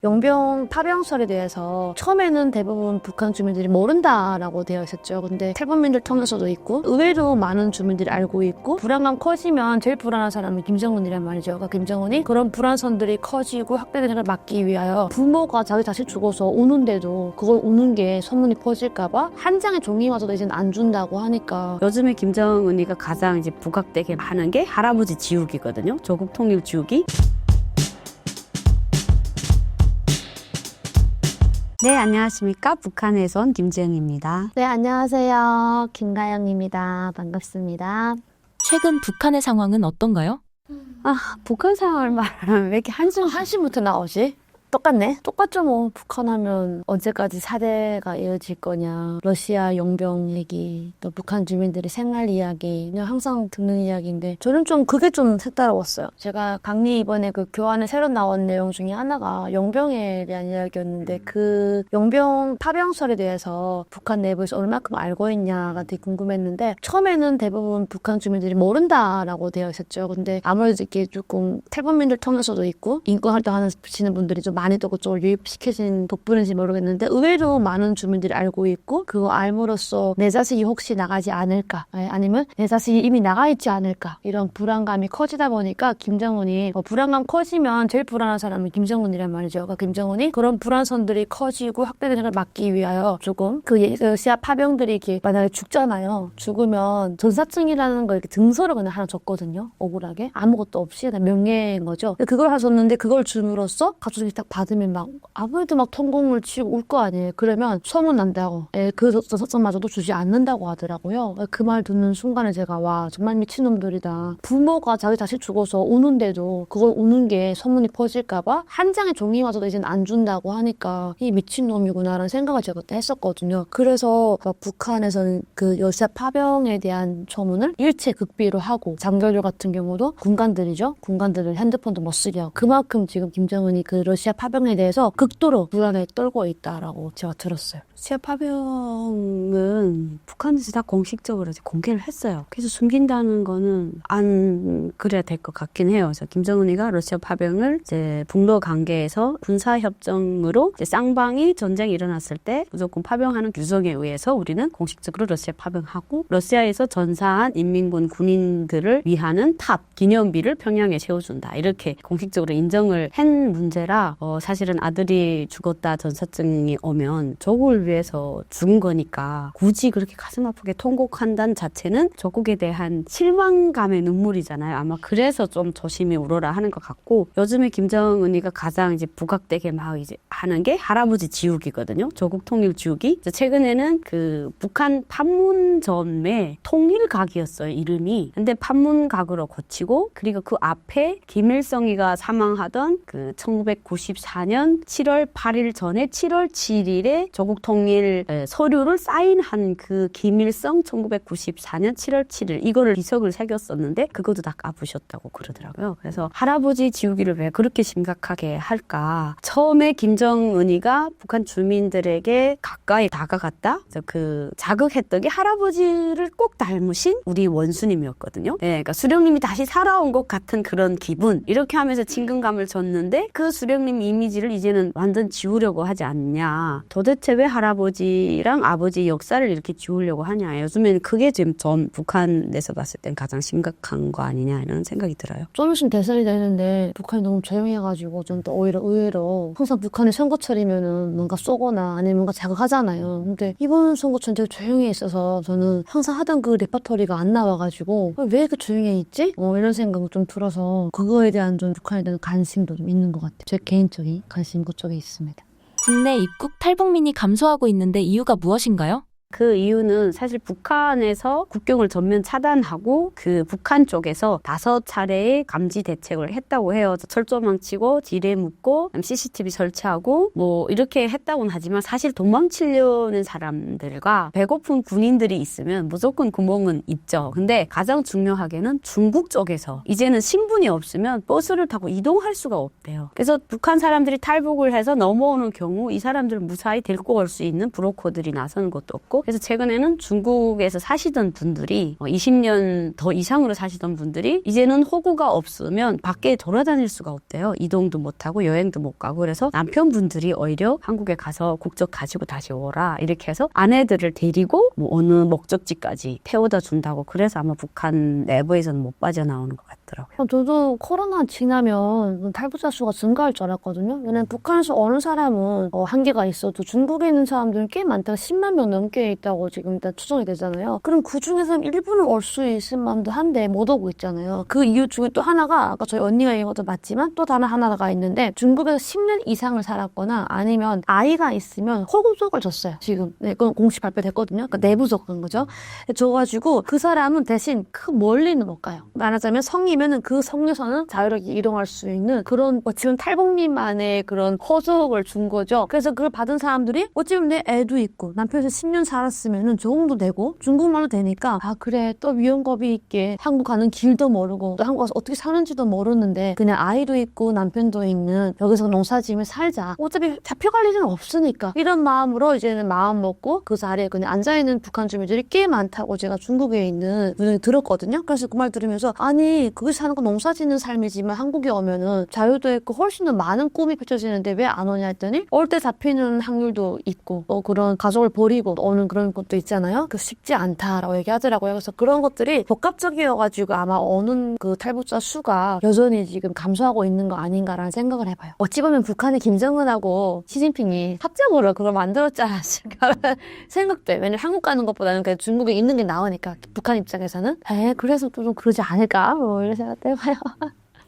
용병 파병설에 대해서 처음에는 대부분 북한 주민들이 모른다라고 되어 있었죠. 근데 탈북민들 통해서도 있고 의외로 많은 주민들이 알고 있고 불안감 커지면 제일 불안한 사람이 김정은이란 말이죠. 그러니까 김정은이 그런 불안선들이 커지고 확대되는 걸 막기 위하여 부모가 자기 자식 죽어서 우는데도 그걸 우는 게 소문이 퍼질까봐 한 장의 종이마저도 이제는 안 준다고 하니까 요즘에 김정은이가 가장 이제 부각되게 하는 게 할아버지 지우기거든요. 조국 통일 지우기. 네, 안녕하십니까. 북한에서 온 김지영입니다. 네, 안녕하세요. 김가영입니다. 반갑습니다. 최근 북한의 상황은 어떤가요? 북한 상황을 말하면 왜 이렇게 한심부터 나오지? 똑같네. 똑같죠 뭐. 북한 하면 언제까지 사대가 이어질 거냐. 러시아 용병 얘기, 또 북한 주민들의 생활 이야기, 그냥 항상 듣는 이야기인데 저는 좀 그게 좀 색다르웠어요. 제가 강리 이번에 그 교환에 새로 나온 내용 중에 하나가 용병에 대한 이야기였는데 그 용병 파병설에 대해서 북한 내부에서 얼마큼 알고 있냐가 되게 궁금했는데 처음에는 대부분 북한 주민들이 모른다라고 되어 있었죠. 근데 아무래도 이렇게 조금 탈북민들 통해서도 있고 인권 활동하시는 분들이 좀 많이 또 그쪽을 유입시켜진 덕분인지 모르겠는데 의외로 많은 주민들이 알고 있고 그거 알므로써 내 자식이 혹시 나가지 않을까 아니면 내 자식이 이미 나가 있지 않을까 이런 불안감이 커지다 보니까 김정은이 불안감 커지면 제일 불안한 사람이 김정은이란 말이죠. 그러니까 김정은이 그런 불안선들이 커지고 확대되는 걸 막기 위하여 조금 그 러시아 파병들이 이렇게 만약에 죽잖아요. 죽으면 전사증이라는 거 이렇게 등서를 그냥 하나 줬거든요. 억울하게 아무것도 없이 그냥 명예인 거죠. 그걸 하셨는데 그걸 줌으로써 가족이 딱 받으면 막 아무래도 막 통곡을 치고 울 거 아니에요. 그러면 소문난다고 그 전사증마저도 주지 않는다고 하더라고요. 그 말 듣는 순간에 제가 와 정말 미친놈들이다. 부모가 자기 자식 죽어서 우는데도 그걸 우는 게 소문이 퍼질까봐 한 장의 종이마저도 이제는 안 준다고 하니까 이 미친놈이구나라는 생각을 제가 그때 했었거든요. 그래서 북한에서는 그 러시아 파병에 대한 소문을 일체 극비로 하고 장교들 같은 경우도 군관들이죠. 군관들을 핸드폰도 못 쓰게 하고 그만큼 지금 김정은이 그 러시아 파병에 대해서 극도로 불안에 떨고 있다라고 제가 들었어요. 러시아 파병은 북한에서 다 공식적으로 이제 공개를 했어요. 그래서 숨긴다는 거는 안 그래야 될 것 같긴 해요. 그래서 김정은이가 러시아 파병을 이제 북러 관계에서 군사협정으로 이제 쌍방이 전쟁이 일어났을 때 무조건 파병하는 규정에 의해서 우리는 공식적으로 러시아 파병하고 러시아에서 전사한 인민군 군인들을 위하는 탑 기념비를 평양에 세워준다. 이렇게 공식적으로 인정을 한 문제라 사실은 아들이 죽었다 전사증이 오면 조국을 위해서 죽은 거니까 굳이 그렇게 가슴 아프게 통곡한다는 자체는 조국에 대한 실망감의 눈물이잖아요. 아마 그래서 좀 조심히 울어라 하는 것 같고 요즘에 김정은이가 가장 이제 부각되게 막 이제 하는 게 할아버지 지우기거든요. 조국 통일 지우기. 최근에는 그 북한 판문점의 통일각이었어요. 이름이. 근데 판문각으로 고치고 그리고 그 앞에 김일성이가 사망하던 그 1994년 7월 8일 전에 7월 7일에 조국 통일 서류를 사인한 그 김일성 1994년 7월 7일 이거를 비석을 새겼었는데 그것도 다 까부셨다고 그러더라고요. 그래서 할아버지 지우기를 왜 그렇게 심각하게 할까? 처음에 김정은이가 북한 주민들에게 가까이 다가갔다. 그래서 그 자극했던 게 할아버지를 꼭 닮으신 우리 원수님이었거든요. 네, 그러니까 수령님이 다시 살아온 것 같은 그런 기분 이렇게 하면서 친근감을 줬는데 그 수령님 이미지를 이제는 완전 지우려고 하지 않냐. 도대체 왜 할아버지랑 아버지 역사를 이렇게 지우려고 하냐. 요즘에는 그게 지금 전 북한에서 봤을 땐 가장 심각한 거 아니냐 이런 생각이 들어요. 좀 있으면 대선이 되는데 북한이 너무 조용해가지고 좀 더 오히려 의외로 항상 북한이 선거철이면은 뭔가 쏘거나 아니면 뭔가 자극하잖아요. 근데 이번 선거철은 되게 조용히 있어서 저는 항상 하던 그 레퍼토리가 안 나와가지고 왜 이렇게 조용해 있지? 이런 생각이 좀 들어서 그거에 대한 좀 북한에 대한 관심도 좀 있는 것 같아요. 제 개인적인 관심 그쪽에 있습니다. 국내 입국 탈북민이 감소하고 있는데 이유가 무엇인가요? 그 이유는 사실 북한에서 국경을 전면 차단하고 그 북한 쪽에서 5차례의 감지 대책을 했다고 해요. 철조망 치고 지뢰 묶고 CCTV 설치하고 뭐 이렇게 했다고는 하지만 사실 도망치려는 사람들과 배고픈 군인들이 있으면 무조건 구멍은 있죠. 근데 가장 중요하게는 중국 쪽에서 이제는 신분이 없으면 버스를 타고 이동할 수가 없대요. 그래서 북한 사람들이 탈북을 해서 넘어오는 경우 이 사람들을 무사히 데리고 올 수 있는 브로커들이 나서는 것도 없고 있고, 그래서 최근에는 중국에서 사시던 분들이 20년 더 이상으로 사시던 분들이 이제는 호구가 없으면 밖에 돌아다닐 수가 없대요. 이동도 못하고 여행도 못 가고. 그래서 남편분들이 오히려 한국에 가서 국적 가지고 다시 오라 이렇게 해서 아내들을 데리고 뭐 어느 목적지까지 태워다 준다고. 그래서 아마 북한 내부에서는 못 빠져나오는 것 같더라고요. 저도 코로나 지나면 탈북자 수가 증가할 줄 알았거든요. 왜냐면 북한에서 오는 사람은 한계가 있어도 중국에 있는 사람들은 꽤 많다가 10만 명 넘게 있다고 지금 일단 추정이 되잖아요. 그럼 그 중에서 일부는 올 수 있을 만도 한데 못 오고 있잖아요. 그 이유 중에 또 하나가 아까 저희 언니가 얘기한 것도 맞지만 또 다른 하나가 있는데 중국에서 10년 이상을 살았거나 아니면 아이가 있으면 호국적을 줬어요. 지금 그건 공식 발표됐거든요. 그러니까 내부적 그런 거죠. 줘가지고 그 사람은 대신 그 멀리는 못 가요. 말하자면 성이면은 그 성에서는 자유롭게 이동할 수 있는 그런 지금 탈북민만의 그런 허석을 준 거죠. 그래서 그걸 받은 사람들이 어찌보면 내 애도 있고 남편에서 10년 살았으면은 적응도 되고 중국말도 되니까 아 그래 또 위험겁이 있게 한국 가는 길도 모르고 또 한국 가서 어떻게 사는지도 모르는데 그냥 아이도 있고 남편도 있는 여기서 농사지으며 살자. 어차피 잡혀갈 일은 없으니까 이런 마음으로 이제는 마음 먹고 그 자리에 그냥 앉아있는 북한 주민들이 꽤 많다고 제가 중국에 있는 분이 들었거든요. 그래서 그 말 들으면서 아니 거기서 사는 건 농사짓는 삶이지만 한국에 오면은 자유도 있고 훨씬 더 많은 꿈이 펼쳐지는데 왜 안 오냐 했더니 올 때 잡히는 확률도 있고 또 그런 가족을 버리고 오는 그런 것도 있잖아요. 그 쉽지 않다라고 얘기하더라고요. 그래서 그런 것들이 복합적이어가지고 아마 오는 그 탈북자 수가 여전히 지금 감소하고 있는 거 아닌가라는 생각을 해봐요. 어찌 보면 북한의 김정은하고 시진핑이 합작으로 그걸 만들었지 않았을까라는 생각도 해요. 왜냐면 한국 가는 것보다는 그냥 중국에 있는 게 나으니까 북한 입장에서는 그래서 좀 그러지 않을까 뭐 이런 생각도 해봐요.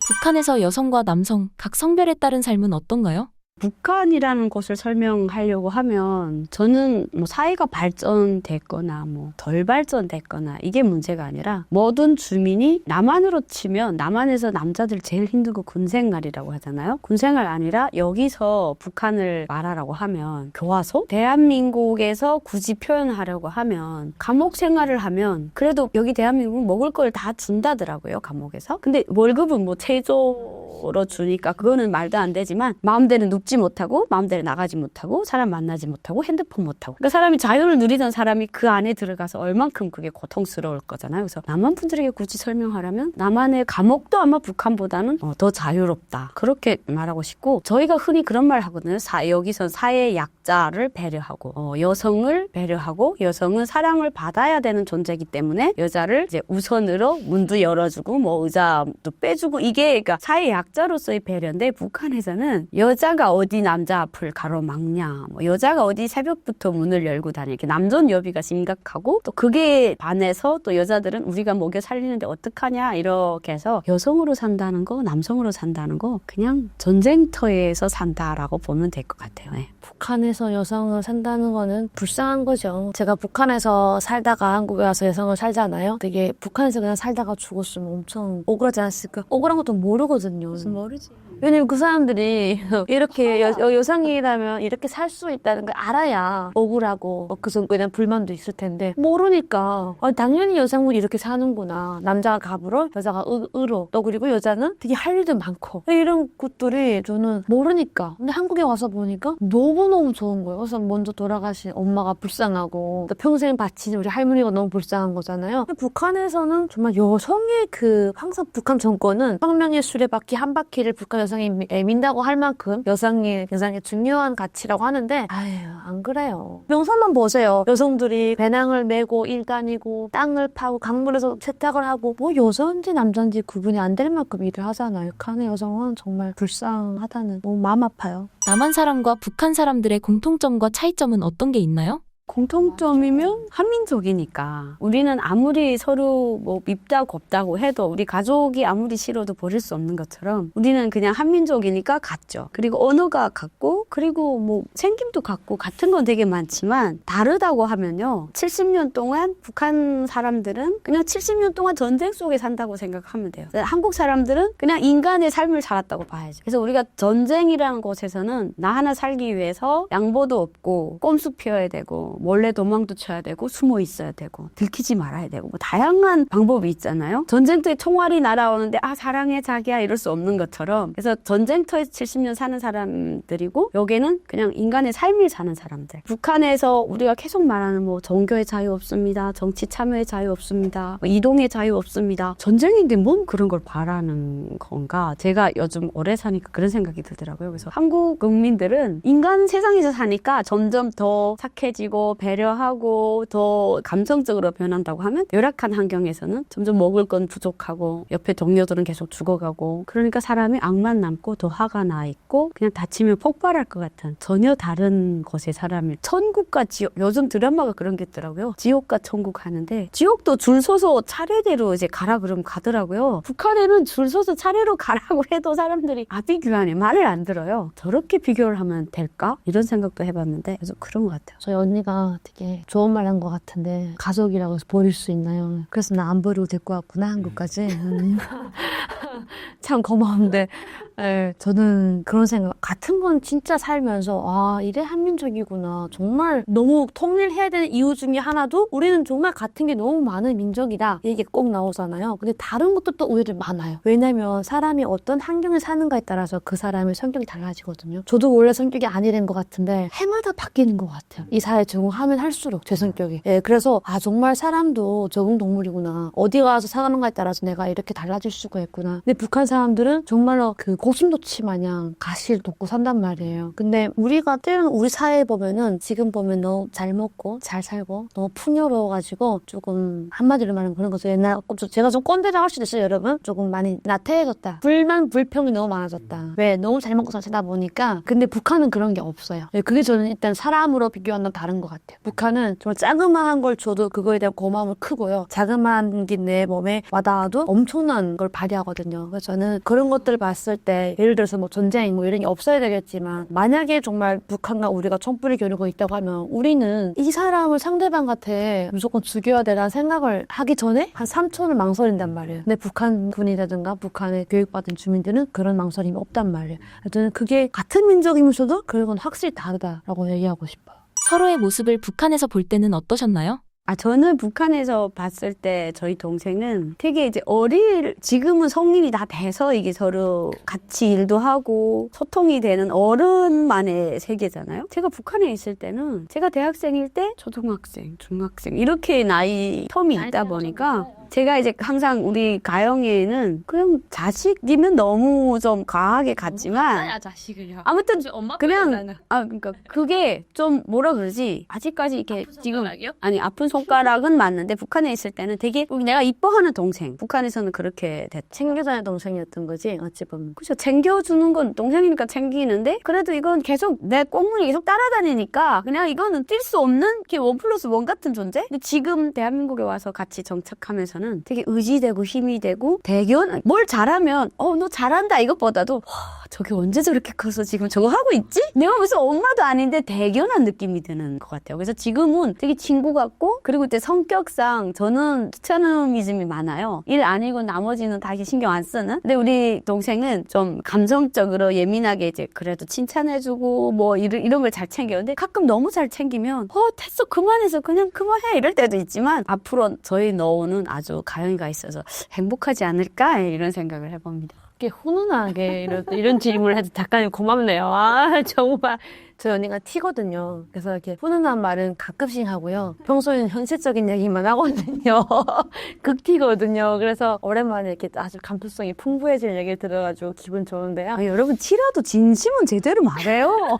북한에서 여성과 남성, 각 성별에 따른 삶은 어떤가요? 북한이라는 곳을 설명하려고 하면 저는 뭐 사회가 발전됐거나 뭐 덜 발전됐거나 이게 문제가 아니라 모든 주민이 남한으로 치면 남한에서 남자들 제일 힘든 거 군생활이라고 하잖아요. 군생활 아니라 여기서 북한을 말하라고 하면 교화소? 대한민국에서 굳이 표현하려고 하면 감옥 생활을 하면 그래도 여기 대한민국 먹을 걸 다 준다더라고요. 감옥에서. 근데 월급은 뭐 최저로 주니까 그거는 말도 안 되지만 마음대로 눕지 못하고 마음대로 나가지 못하고 사람 만나지 못하고 핸드폰 못하고 그러니까 사람이 자유를 누리던 사람이 그 안에 들어가서 얼만큼 그게 고통스러울 거잖아요. 그래서 남한 분들에게 굳이 설명하라면 남한의 감옥도 아마 북한보다는 더 자유롭다. 그렇게 말하고 싶고 저희가 흔히 그런 말 하거든요. 여기선 사회 약자를 배려하고 여성을 배려하고 여성은 사랑을 받아야 되는 존재이기 때문에 여자를 이제 우선으로 문도 열어주고 뭐 의자도 빼주고 이게 그러니까 사회 약자로서의 배려인데 북한에서는 여자가 어디 남자 앞을 가로막냐 뭐 여자가 어디 새벽부터 문을 열고 다니냐 이렇게 남존 여비가 심각하고 또 그게 반해서 또 여자들은 우리가 먹여 살리는데 어떡하냐 이렇게 해서 여성으로 산다는 거 남성으로 산다는 거 그냥 전쟁터에서 산다라고 보면 될 것 같아요. 네. 북한에서 여성을 산다는 거는 불쌍한 거죠. 제가 북한에서 살다가 한국에 와서 여성을 살잖아요. 되게 북한에서 그냥 살다가 죽었으면 엄청 억울하지 않았을까? 억울한 것도 모르거든요. 모르지. 왜냐면 그 사람들이 이렇게 여성이라면 이렇게 살 수 있다는 걸 알아야 억울하고 그 정도에 불만도 있을 텐데 모르니까 당연히 여성은 이렇게 사는구나. 남자가 갑으로 여자가 의로 또 그리고 여자는 되게 할 일도 많고 이런 것들이 저는 모르니까 근데 한국에 와서 보니까 너무너무 좋은 거예요. 그래서 먼저 돌아가신 엄마가 불쌍하고 또 평생 바친 우리 할머니가 너무 불쌍한 거잖아요. 근데 북한에서는 정말 여성의 항상 북한 정권은 혁명의 수레바퀴 한 바퀴를 북한 여성이 민다고 할 만큼 여성이 굉장히 중요한 가치라고 하는데 안 그래요. 명산만 보세요. 여성들이 배낭을 메고 일 다니고 땅을 파고 강물에서 세탁을 하고 뭐 여자인지 남자인지 구분이 안 될 만큼 일을 하잖아요. 북한의 여성은 정말 불쌍하다는 너무 마음 아파요. 남한 사람과 북한 사람들의 공통점과 차이점은 어떤 게 있나요? 공통점이면 한민족이니까 우리는 아무리 서로 뭐 밉다 곱다고 해도 우리 가족이 아무리 싫어도 버릴 수 없는 것처럼 우리는 그냥 한민족이니까 같죠. 그리고 언어가 같고 그리고 뭐 생김도 같고 같은 건 되게 많지만 다르다고 하면요. 70년 동안 북한 사람들은 그냥 70년 동안 전쟁 속에 산다고 생각하면 돼요. 한국 사람들은 그냥 인간의 삶을 살았다고 봐야죠. 그래서 우리가 전쟁이라는 곳에서는 나 하나 살기 위해서 양보도 없고 꼼수 피워야 되고 몰래 도망도 쳐야 되고 숨어 있어야 되고 들키지 말아야 되고 뭐 다양한 방법이 있잖아요. 전쟁터에 총알이 날아오는데 사랑해 자기야 이럴 수 없는 것처럼 그래서 전쟁터에서 70년 사는 사람들이고 여기는 그냥 인간의 삶을 사는 사람들. 북한에서 우리가 계속 말하는 뭐 종교의 자유 없습니다. 정치 참여의 자유 없습니다. 뭐 이동의 자유 없습니다. 전쟁인데 뭔 그런 걸 바라는 건가? 제가 요즘 오래 사니까 그런 생각이 들더라고요. 그래서 한국 국민들은 인간 세상에서 사니까 점점 더 착해지고 배려하고 더 감성적으로 변한다고 하면 열악한 환경에서는 점점 먹을 건 부족하고 옆에 동료들은 계속 죽어가고 그러니까 사람이 악만 남고 더 화가 나 있고 그냥 다치면 폭발할 것 같은 전혀 다른 곳의 사람이 천국과 지옥 요즘 드라마가 그런 게 있더라고요. 지옥과 천국 하는데 지옥도 줄 서서 차례대로 이제 가라 그러면 가더라고요. 북한에는 줄 서서 차례로 가라고 해도 사람들이 아비규환해 말을 안 들어요. 저렇게 비교를 하면 될까? 이런 생각도 해봤는데 그래서 그런 것 같아요. 저희 언니가 되게 좋은 말 한 것 같은데 가족이라고 해서 버릴 수 있나요? 그래서 나 안 버리고 데리고 왔구나 한국까지. 참 고마운데 예, 저는 그런 생각 같은 건 진짜 살면서 아 이래 한민족이구나 정말 너무 통일해야 되는 이유 중에 하나도 우리는 정말 같은 게 너무 많은 민족이다 이게 꼭 나오잖아요. 근데 다른 것도 또 오히려 많아요. 왜냐면 사람이 어떤 환경에 사는가에 따라서 그 사람의 성격이 달라지거든요. 저도 원래 성격이 아니란 것 같은데 해마다 바뀌는 것 같아요. 이 사회에 적응하면 할수록 제 성격이 예, 그래서 아 정말 사람도 적응동물이구나. 어디 가서 사는가에 따라서 내가 이렇게 달라질 수가 있구나. 근데 북한 사람들은 정말로 그 고슴도치 마냥 가시를 돋고 산단 말이에요. 근데 우리가 때로는 우리 사회에 보면은 지금 보면 너무 잘 먹고 잘 살고 너무 풍요로워가지고 조금 한마디로 말하면 그런 거죠. 옛날 제가 좀 꼰대라고 할 수도 있어요, 여러분. 조금 많이 나태해졌다. 불만 불평이 너무 많아졌다. 왜? 너무 잘 먹고 잘 살다 보니까. 근데 북한은 그런 게 없어요. 그게 저는 일단 사람으로 비교하면 다른 것 같아요. 북한은 정말 자그마한 걸 줘도 그거에 대한 고마움을 크고요. 자그마한 게 내 몸에 와닿아도 엄청난 걸 발휘하거든요. 그래서 저는 그런 것들을 봤을 때 예를 들어서 뭐 전쟁 뭐 이런 게 없어야 되겠지만 만약에 정말 북한과 우리가 촛불을 겨루고 있다고 하면 우리는 이 사람을 상대방한테 무조건 죽여야 되라는 생각을 하기 전에 한 3초를 망설인단 말이에요. 근데 북한군이라든가 북한에 교육받은 주민들은 그런 망설임이 없단 말이에요. 저는 그게 같은 민족이면서도 그건 확실히 다르다라고 얘기하고 싶어요. 서로의 모습을 북한에서 볼 때는 어떠셨나요? 저는 북한에서 봤을 때 저희 동생은 되게 이제 지금은 성인이 다 돼서 이게 서로 같이 일도 하고 소통이 되는 어른만의 세계잖아요. 제가 북한에 있을 때는 제가 대학생일 때 초등학생, 중학생 이렇게 나이 텀이 있다 보니까 제가 이제 항상 우리 가영이는 그냥 자식이면 너무 좀 과하게 갔지만 자식을요. 아무튼 그냥 그러니까 그게 좀 뭐라 그러지 아직까지 이렇게 지금 아니 아픈 손가락은 맞는데 북한에 있을 때는 되게 내가 이뻐하는 동생 북한에서는 그렇게 챙겨주는 동생이었던 거지 어찌 보면. 그렇죠. 챙겨주는 건 동생이니까 챙기는데 그래도 이건 계속 내 꽁무니 계속 따라다니니까 그냥 이거는 뛸 수 없는 이렇게 1+1 같은 존재. 근데 지금 대한민국에 와서 같이 정착하면서 되게 의지되고 힘이 되고 대견 뭘 잘하면 너 잘한다 이것보다도 와 저게 언제 저렇게 커서 지금 저거 하고 있지? 내가 무슨 엄마도 아닌데 대견한 느낌이 드는 것 같아요. 그래서 지금은 되게 친구 같고 그리고 이제 성격상 저는 스차누미즘이 많아요. 일 아니고 나머지는 다 신경 안 쓰는. 근데 우리 동생은 좀 감성적으로 예민하게 이제 그래도 칭찬해주고 뭐 이런 걸 잘 챙겨요. 근데 가끔 너무 잘 챙기면 됐어 그만해서 그냥 그만해 이럴 때도 있지만 앞으로 저희 노후는 아주 가영이가 있어서 행복하지 않을까 이런 생각을 해봅니다. 이렇게 훈훈하게 이런 질문을 해도 작가님 고맙네요. 아 정말 저희 언니가 T거든요. 그래서 이렇게 훈훈한 말은 가끔씩 하고요. 평소에는 현실적인 얘기만 하거든요. 극T거든요. 그래서 오랜만에 이렇게 아주 감수성이 풍부해질 얘기를 들어가지고 기분 좋은데요. 여러분 T라도 진심은 제대로 말해요.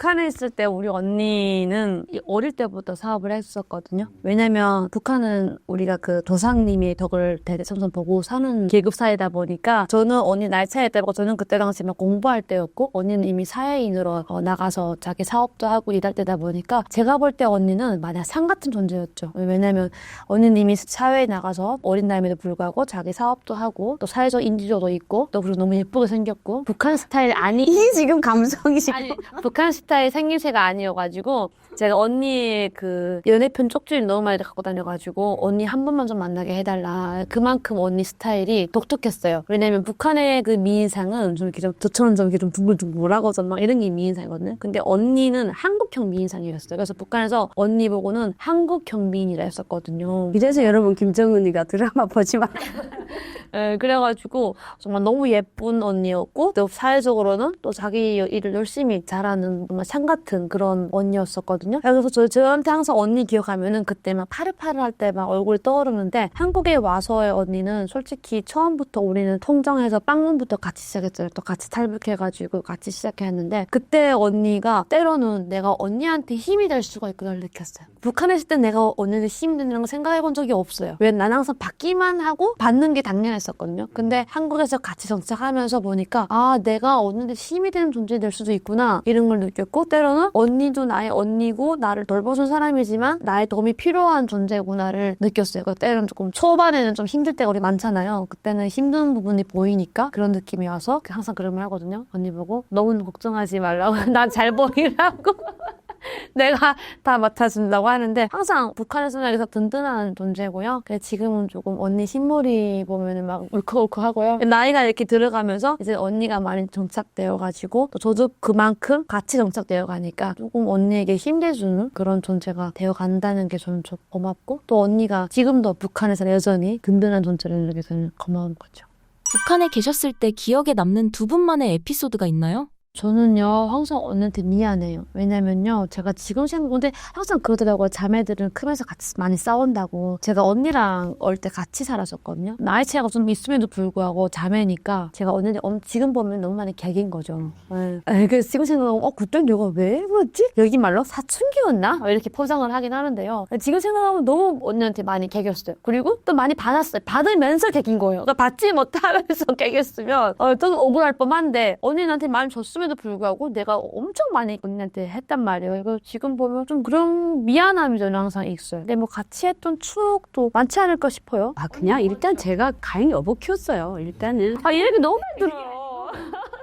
북한에 있을 때 우리 언니는 어릴 때부터 사업을 했었거든요. 왜냐면 북한은 우리가 그 조상님의 덕을 대대손손 보고 사는 계급 사회다 보니까 저는 언니 나이 차이 때고 저는 그때 당시 막 공부할 때였고 언니는 이미 사회인으로 나가서 자기 사업도 하고 일할 때다 보니까 제가 볼 때 언니는 마냥 산 같은 존재였죠. 왜냐면 언니는 이미 사회에 나가서 어린 나이에도 불구하고 자기 사업도 하고 또 사회적 인지도도 있고 또 그리고 너무 예쁘게 생겼고 북한 스타일 아니 이게 지금 감성이시고 북한 스타일 스타일 생김새가 아니어가지고 제가 언니 그 연애편 쪽지를 너무 많이 갖고 다녀가지고 언니 한 번만 좀 만나게 해달라. 그만큼 언니 스타일이 독특했어요. 왜냐면 북한의 그 미인상은 좀 이렇게 좀 저처럼 좀 이렇게 좀 둥글둥글하고 좀 막 이런 게 미인상이거든요. 근데 언니는 한국형 미인상이었어요. 그래서 북한에서 언니 보고는 한국형 미인이라 했었거든요. 이래서 여러분 김정은이가 드라마 보지 마. 예, 그래가지고 정말 너무 예쁜 언니였고 또 사회적으로는 또 자기 일을 열심히 잘하는 정말 상 같은 그런 언니였었거든요. 그래서 저한테 항상 언니 기억하면은 그때 막 파릇파릇할 때 막 얼굴 떠오르는데 한국에 와서의 언니는 솔직히 처음부터 우리는 통정해서 빵문부터 같이 시작했잖아요. 또 같이 탈북해가지고 같이 시작했는데 그때 언니가 때로는 내가 언니한테 힘이 될 수가 있구나를 느꼈어요. 북한에 있을 때 내가 언니한테 힘이 된다는 거 생각해본 적이 없어요. 왜 난 항상 받기만 하고 받는 게 당연했었거든요. 근데 한국에서 같이 정착하면서 보니까 아 내가 언니한테 힘이 되는 존재 될 수도 있구나 이런 걸 느꼈고 때로는 언니도 나의 언니고 나를 돌봐준 사람이지만 나의 도움이 필요한 존재구나를 느꼈어요. 그 때로는 조금 초반에는 좀 힘들 때가 우리 많잖아요. 그때는 힘든 부분이 보이니까 그런 느낌이 와서 항상 그런 말 하거든요. 언니 보고 너무 걱정하지 말라고 난 잘 보이라고 내가 다 맡아준다고 하는데 항상 북한의 생각에서 든든한 존재고요. 그래서 지금은 조금 언니 신물이 보면은 막 울컥울컥하고요. 나이가 이렇게 들어가면서 이제 언니가 많이 정착되어가지고 또 저도 그만큼 같이 정착되어 가니까 조금 언니에게 힘내주는 그런 존재가 되어간다는 게 저는 좀 고맙고 또 언니가 지금도 북한에서 여전히 든든한 존재를 이렇게 저는 고마운 거죠. 북한에 계셨을 때 기억에 남는 두 분만의 에피소드가 있나요? 저는요 항상 언니한테 미안해요. 왜냐면요 제가 지금 생각하는데 항상 그러더라고요. 자매들은 크면서 같이 많이 싸운다고. 제가 언니랑 어릴 때 같이 살았었거든요. 나이 차이가 좀 있음에도 불구하고 자매니까 제가 언니한테 지금 보면 너무 많이 개긴 거죠. 그래서 지금 생각하면 그때 내가 왜 그랬지? 여기 말로 사춘기였나? 이렇게 포장을 하긴 하는데요. 지금 생각하면 너무 언니한테 많이 개겼어요. 그리고 또 많이 받았어요. 받으면서 개긴 거예요. 그러니까 받지 못하면서 개겼으면 좀 억울할 법한데 언니한테 많이 줬으면 에도 불구하고 내가 엄청 많이 언니한테 했단 말이에요. 이거 지금 보면 좀 그런 미안함이 저는 항상 있어요. 근데 뭐 같이 했던 추억도 많지 않을까 싶어요. 그냥 일단 제가 가인 여보 키웠어요. 일단은. 이 얘기 너무 힘들어요.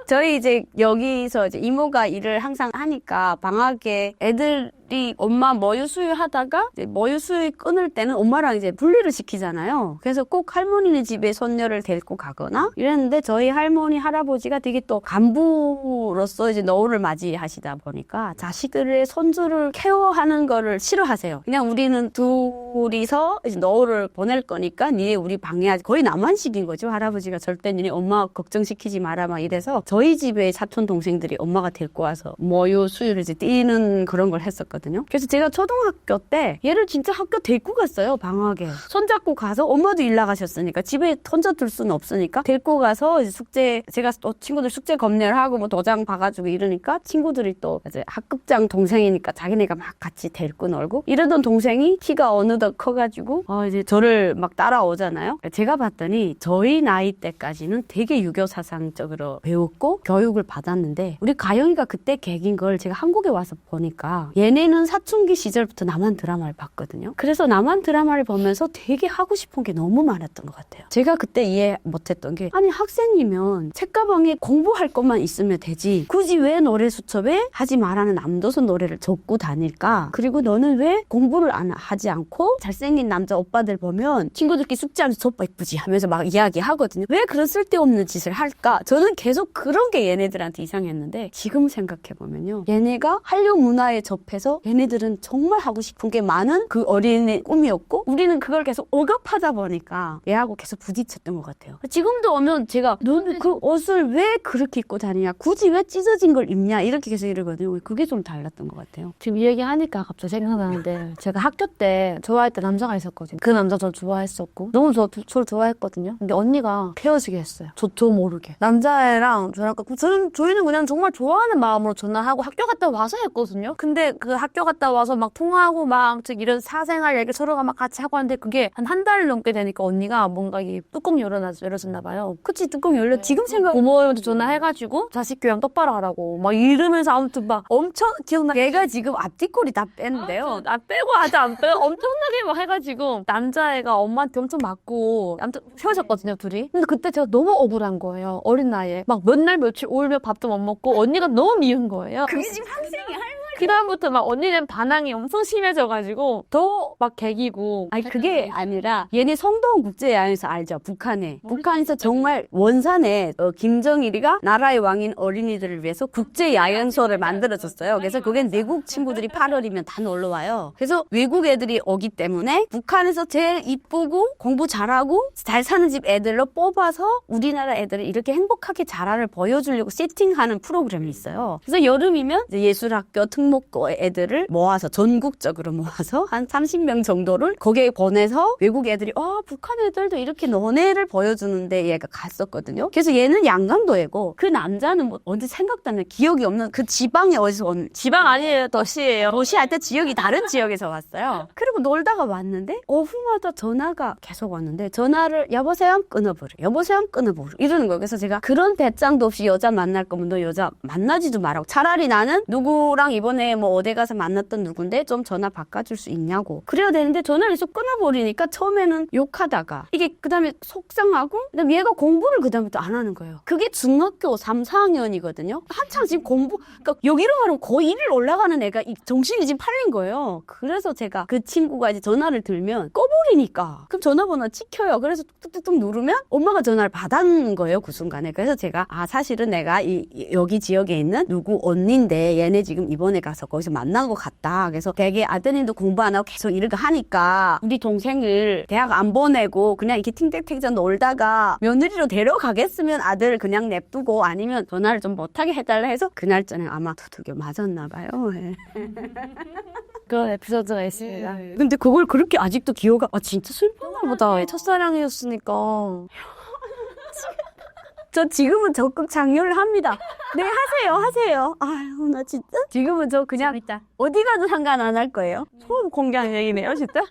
저희 이제 여기서 이제 이모가 일을 항상 하니까 방학에 애들이 엄마 모유 수유하다가 이제 모유 수유 끊을 때는 엄마랑 이제 분리를 시키잖아요. 그래서 꼭 할머니네 집에 손녀를 데리고 가거나 이랬는데 저희 할머니 할아버지가 되게 또 간부로서 이제 노후를 맞이하시다 보니까 자식들의 손주를 케어하는 거를 싫어하세요. 그냥 우리는 둘이서 이제 노후를 보낼 거니까 니네 우리 방해하지. 거의 남한식인 거죠. 할아버지가 절대 니네 엄마 걱정시키지 마라 막 이래서 저희 집에 사촌 동생들이 엄마가 데리고 와서 모유 수유를 이제 띄는 그런 걸 했었거든요. 그래서 제가 초등학교 때 얘를 진짜 학교 데리고 갔어요. 방학에. 손잡고 가서 엄마도 일 나가셨으니까 집에 혼자 둘 수는 없으니까 데리고 가서 이제 숙제 제가 또 친구들 숙제 검열을 하고 뭐 도장 봐가지고 이러니까 친구들이 또 이제 학급장 동생이니까 자기네가 막 같이 데리고 놀고 이러던 동생이 키가 어느덧 커가지고 이제 저를 막 따라오잖아요. 제가 봤더니 저희 나이 때까지는 되게 유교 사상적으로 배웠고 교육을 받았는데 우리 가영이가 그때 개긴 걸 제가 한국에 와서 보니까 얘네는 사춘기 시절부터 남한 드라마를 봤거든요. 그래서 남한 드라마를 보면서 되게 하고 싶은 게 너무 많았던 것 같아요. 제가 그때 이해 못했던 게 아니 학생이면 책가방에 공부할 것만 있으면 되지 굳이 왜 노래 수첩에 하지 말라는 남도선 노래를 적고 다닐까? 그리고 너는 왜 공부를 안 하지 않고 잘생긴 남자 오빠들 보면 친구들끼리 숙제하면서 저 오빠 이쁘지 하면서 막 이야기하거든요. 왜 그런 쓸데없는 짓을 할까? 저는 계속 그런 게 얘네들한테 이상했는데 지금 생각해보면요. 얘네가 한류 문화에 접해서 얘네들은 정말 하고 싶은 게 많은 그 어린이의 꿈이었고 우리는 그걸 계속 억압하다 보니까 얘하고 계속 부딪혔던 것 같아요. 지금도 오면 제가 너는 그 옷을 왜 그렇게 입고 다니냐 굳이 왜 찢어진 걸 입냐 이렇게 계속 이러거든요. 그게 좀 달랐던 것 같아요. 지금 이 얘기하니까 갑자기 생각나는데 제가 학교 때 좋아했던 남자가 있었거든요. 그 남자 저 좋아했었고 너무 저를 좋아했거든요. 근데 언니가 헤어지게 했어요. 저 모르게. 남자애랑 저희는 그냥 정말 좋아하는 마음으로 전화하고 학교 갔다 와서 했거든요. 근데 그 학교 갔다 와서 막 통화하고 막 이런 사생활 얘기 서로가 막 같이 하고 하는데 그게 한 달 넘게 되니까 언니가 뭔가 이 뚜껑 열어줬나 봐요. 그치, 뚜껑 열려. 지금 생각, 부모한테 전화해가지고 자식 교양 똑바로 하라고 막 이러면서 아무튼 막 엄청 기억나. 얘가 지금 앞뒤꼬리 다 뺐는데요. 안 빼고 아직 안 빼고 엄청나게 막 해가지고 남자애가 엄마한테 엄청 맞고 아무튼 헤어졌거든요 둘이. 근데 그때 제가 너무 억울한 거예요. 어린 나이에 막 몇 날 며칠 울며 밥도 못 먹고 언니가 너무 미운 거예요. 그게 지금 학생이 할 그다음부터 막 언니는 반항이 엄청 심해져가지고 더 막 개기고. 아니 그게 아니라 얘네 성동 국제야행소 알죠? 북한에서 정말 원산에 김정일이가 나라의 왕인 어린이들을 위해서 국제야행소를 만들어줬어요. 그래서 거긴 내국 친구들이 8월이면 다 놀러 와요. 그래서 외국 애들이 오기 때문에 북한에서 제일 이쁘고 공부 잘하고 잘 사는 집 애들로 뽑아서 우리나라 애들을 이렇게 행복하게 자라를 보여주려고 세팅하는 프로그램이 있어요. 그래서 여름이면 이제 예술학교 특목고 애들을 모아서 전국적으로 모아서 한 30명 정도를 거기에 보내서 외국 애들이 북한 애들도 이렇게 너네를 보여주는데 얘가 갔었거든요. 그래서 얘는 양강도애고 그 남자는 뭐 언제 생각도 안 나요. 기억이 없는 그 지방에 어디서 온 지방 아니에요, 도시예요. 도시할 때 지역이 다른 지역에서 왔어요. 그리고 놀다가 왔는데 오후마다 전화가 계속 왔는데 전화를 여보세요 하면 끊어버려. 여보세요 하면 끊어버려. 이러는 거예요. 그래서 제가 그런 배짱도 없이 여자 만날 거면 너 여자 만나지도 말라고. 차라리 나는 누구랑 이번에 뭐 어디 가서 만났던 누군데 좀 전화 바꿔줄 수 있냐고. 그래야 되는데 전화를 계속 끊어버리니까 처음에는 욕하다가 이게 그 다음에 속상하고 그다음에 얘가 공부를 그 다음부터 안 하는 거예요. 그게 중학교 3, 4학년이거든요. 한창 지금 공부 그러니까 여기로 말하면 고1을 올라가는 애가 이 정신이 지금 팔린 거예요. 그래서 제가 그 친구가 이제 전화를 들면 꺼버리니까 그럼 전화번호 찍혀요. 그래서 뚝뚝뚝 누르면 엄마가 전화를 받은 거예요. 그 순간에. 그래서 제가 사실은 내가 여기 지역에 있는 누구 언니인데 얘네 지금 이번에 가서 거기서 만난 것 같다. 그래서 되게 아드님도 공부 안 하고 계속 이렇게 하니까 우리 동생을 대학 안 보내고 그냥 이렇게 팅땡땡전 놀다가 며느리로 데려가겠으면 아들 그냥 냅두고 아니면 전화를 좀 못하게 해달라 해서 그날 저녁 아마 두들겨 맞았나 봐요. 예. 그런 에피소드가 있습니다. 근데 그걸 그렇게 아직도 진짜 슬프나 보다. 첫사랑이었으니까. 저 지금은 적극 장려를 합니다. 네, 하세요. 아유, 나 진짜. 지금은 저 그냥 어디 가도 상관 안 할 거예요. 처음 공개한 얘기네요, 진짜.